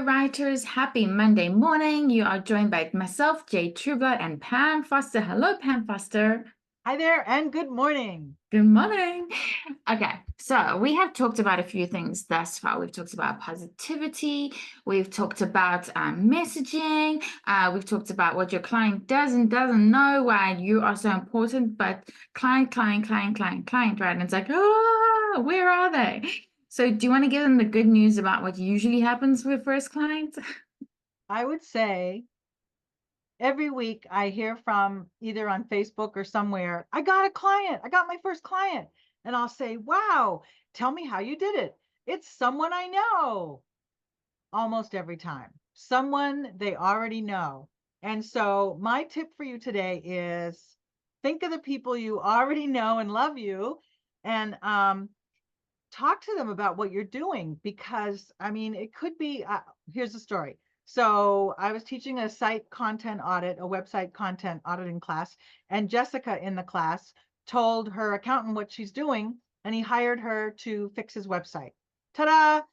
writers. Happy Monday morning. You are joined by myself, Jade Trueblood, and Pam Foster. Hello, Pam Foster. Hi there, and good morning. Good morning. Okay, so we have talked about a few things thus far. We've talked about positivity. We've talked about messaging. We've talked about what your client does and doesn't know, why you are so important. But client, right? And it's like, oh, where are they? So do you want to give them the good news about what usually happens with first clients? I would say every week I hear from either on Facebook or somewhere, I got a client, I got my first client. And I'll say, wow, tell me how you did it. It's someone I know. Almost every time, someone they already know. And so my tip for you today is think of the people you already know and love you, and talk to them about what you're doing, because I mean, it could be, here's the story. So I was teaching a site content audit, a website content auditing class, and Jessica in the class told her accountant what she's doing, and he hired her to fix his website. Ta-da!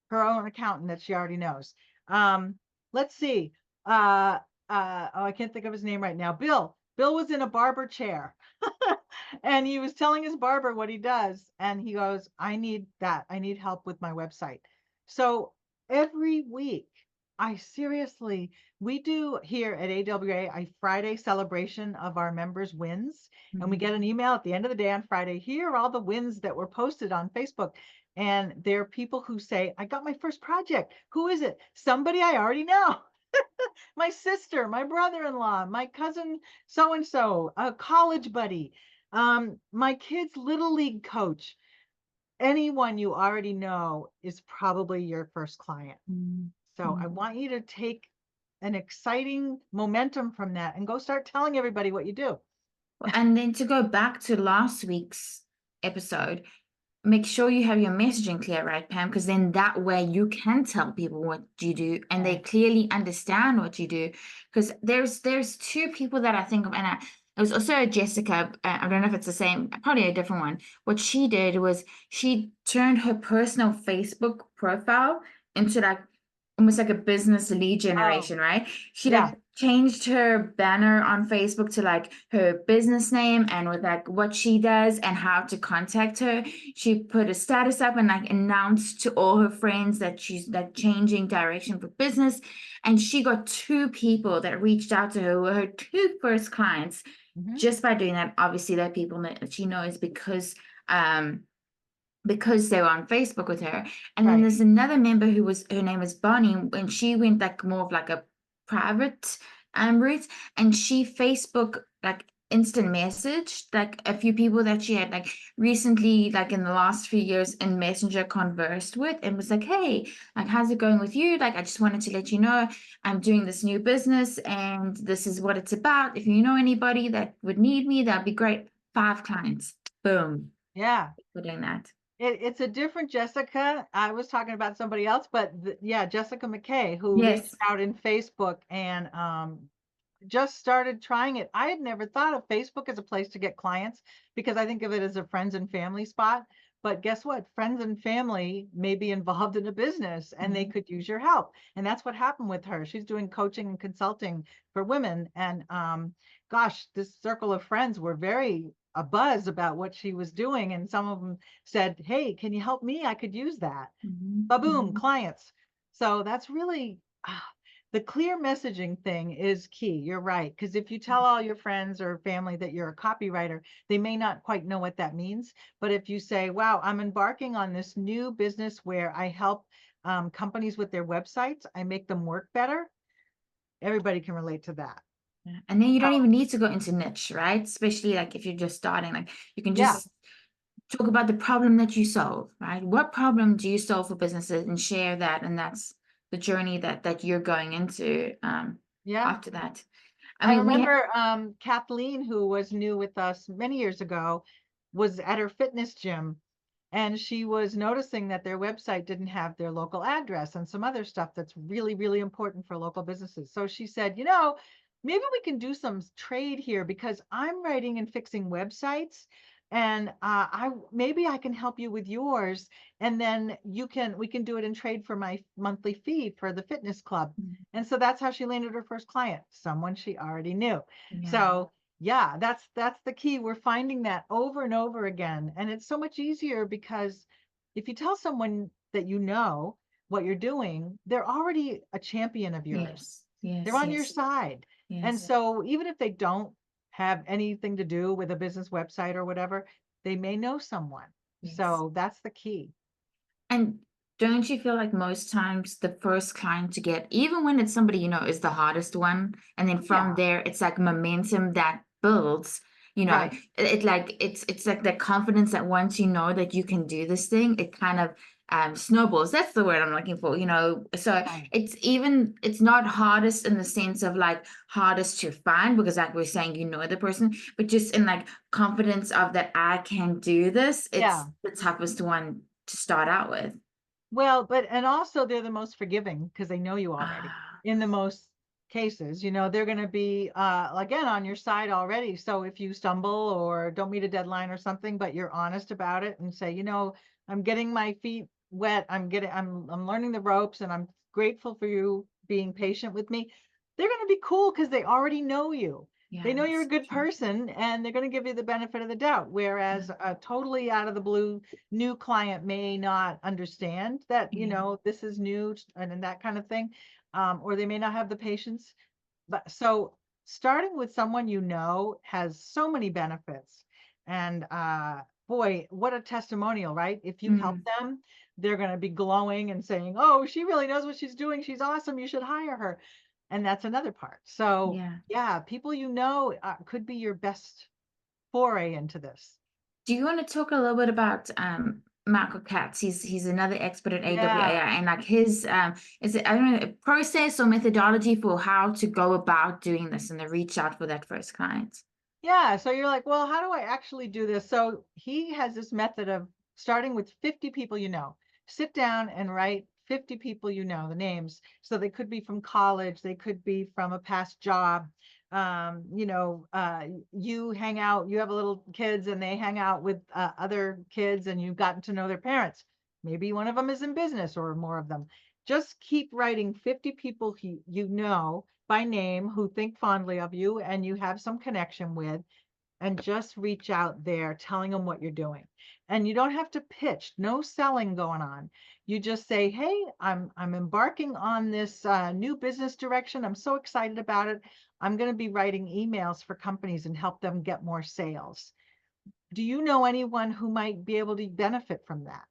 Her own accountant that she already knows. Let's see. Oh, I can't think of his name right now. Bill was in a barber chair and he was telling his barber what he does. And he goes, I need that. I need help with my website. So every week, we do here at AWA a Friday celebration of our members' wins. And we get an email at the end of the day on Friday. Here are all the wins that were posted on Facebook. And there are people who say, I got my first project. Who is it? Somebody I already know. My sister, my brother-in-law, my cousin so-and-so, a college buddy, my kid's little league coach. Anyone you already know is probably your first client. So I want you to take an exciting momentum from that and go start telling everybody what you do. And then to go back to last week's episode, make sure you have your messaging clear, right, Pam? Because then that way you can tell people what you do and they clearly understand what you do. Because there's two people that I think of, and it was also Jessica. I don't know if it's the same, probably a different one. What she did was she turned her personal Facebook profile into like almost like a business lead generation, right? She like changed her banner on Facebook to like her business name and with like what she does and how to contact her. She put a status up and like announced to all her friends that she's like changing direction for business. And she got two people that reached out to her who were her two first clients just by doing that. Obviously, that people that she knows because they were on Facebook with her. And then there's another member who was, her name is Bonnie, and she went like more of like a private route, and she Facebook like instant message like a few people that she had like recently, like in the last few years in Messenger conversed with, and was like, hey, like how's it going with you? Like I just wanted to let you know I'm doing this new business and this is what it's about. If you know anybody that would need me, that'd be great. 5 clients. Boom. Yeah. We're doing that. It's a different Jessica. I was talking about somebody else, but Jessica McKay, who reached out in Facebook and just started trying it. I had never thought of Facebook as a place to get clients because I think of it as a friends and family spot. But guess what? Friends and family may be involved in a business and they could use your help. And that's what happened with her. She's doing coaching and consulting for women. And gosh, this circle of friends were very abuzz about what she was doing. And some of them said, hey, can you help me? I could use that. Ba-boom, clients. So that's really the clear messaging thing is key. You're right. Because if you tell all your friends or family that you're a copywriter, they may not quite know what that means. But if you say, wow, I'm embarking on this new business where I help companies with their websites, I make them work better, everybody can relate to that. And then you don't even need to go into niche, right? Especially like if you're just starting, like you can just talk about the problem that you solve, right? What problem do you solve for businesses, and share that, and that's the journey that you're going into after that. I remember Kathleen, who was new with us many years ago, was at her fitness gym and she was noticing that their website didn't have their local address and some other stuff that's really, really important for local businesses. So she said, you know, maybe we can do some trade here because I'm writing and fixing websites, and maybe I can help you with yours, and then we can do it in trade for my monthly fee for the fitness club. Mm. And so that's how she landed her first client, someone she already knew. Yeah. So yeah, that's the key. We're finding that over and over again, and it's so much easier because if you tell someone that you know what you're doing, they're already a champion of yours. Yes. They're Yes. on your Yes. side. And Yes. so even if they don't have anything to do with a business website or whatever, they may know someone. Yes. So that's the key. And don't you feel like most times the first client to get, even when it's somebody you know, is the hardest one, and then from Yeah, there it's like momentum that builds, you know, right. it's like the confidence that once you know that you can do this thing, it kind of snowballs. That's the word I'm looking for, you know. So Right. it's not hardest in the sense of like hardest to find, because like we're saying, you know the person, but just in like confidence of that I can do this, it's Yeah. the toughest one to start out with. Well, and also they're the most forgiving because they know you already. Ah, In the most cases, they're going to be again on your side already. So if you stumble or don't meet a deadline or something, but you're honest about it and say, I'm getting my feet wet. I'm learning the ropes, and I'm grateful for you being patient with me. They're going to be cool because they already know you. They yeah, know you're a that's good true. person, and they're going to give you the benefit of the doubt. Whereas a totally out of the blue new client may not understand that, Yeah, this is new and that kind of thing. Or they may not have the patience. But so starting with someone has so many benefits. And boy, what a testimonial, right? If you help mm, them, they're going to be glowing and saying, oh, she really knows what she's doing. She's awesome. You should hire her. And that's another part. So yeah. yeah, people could be your best foray into this. Do you want to talk a little bit about Michael Katz? He's another expert at Yeah. AWAI, and like his is it, I don't know, a process or methodology for how to go about doing this and to reach out for that first client. Yeah, so you're like, well, how do I actually do this? So he has this method of starting with 50 people you know. Sit down and write 50 people you know, the names. So they could be from college, they could be from a past job. You hang out, you have a little kids and they hang out with other kids and you've gotten to know their parents. Maybe one of them is in business or more of them. Just keep writing 50 people you know by name who think fondly of you and you have some connection with, and just reach out there telling them what you're doing. And you don't have to pitch, no selling going on. You just say, hey, I'm embarking on this new business direction. I'm so excited about it. I'm going to be writing emails for companies and help them get more sales. Do you know anyone who might be able to benefit from that?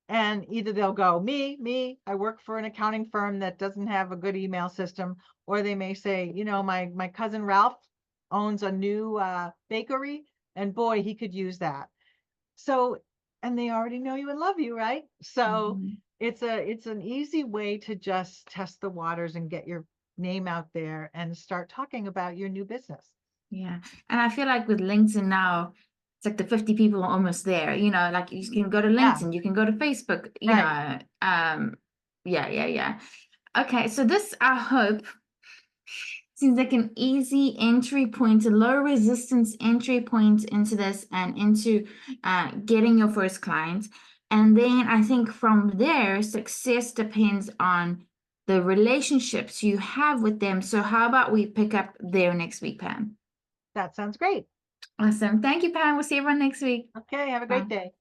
And either they'll go, me, I work for an accounting firm that doesn't have a good email system, or they may say, my cousin Ralph owns a new bakery, and boy, he could use that. So, and they already know you and love you, right? So Mhm. it's an easy way to just test the waters and get your name out there and start talking about your new business. Yeah. And I feel like with LinkedIn now, it's like the 50 people are almost there. You know, like you can go to Yeah, LinkedIn, you can go to Facebook, you right. know. Yeah. Okay, so this I hope seems like an easy entry point, a low resistance entry point into this and into getting your first client. And then I think from there, success depends on the relationships you have with them. So, how about we pick up there next week, Pam? That sounds great. Awesome. Thank you, Pam. We'll see everyone next week. Okay, have a Bye. great day.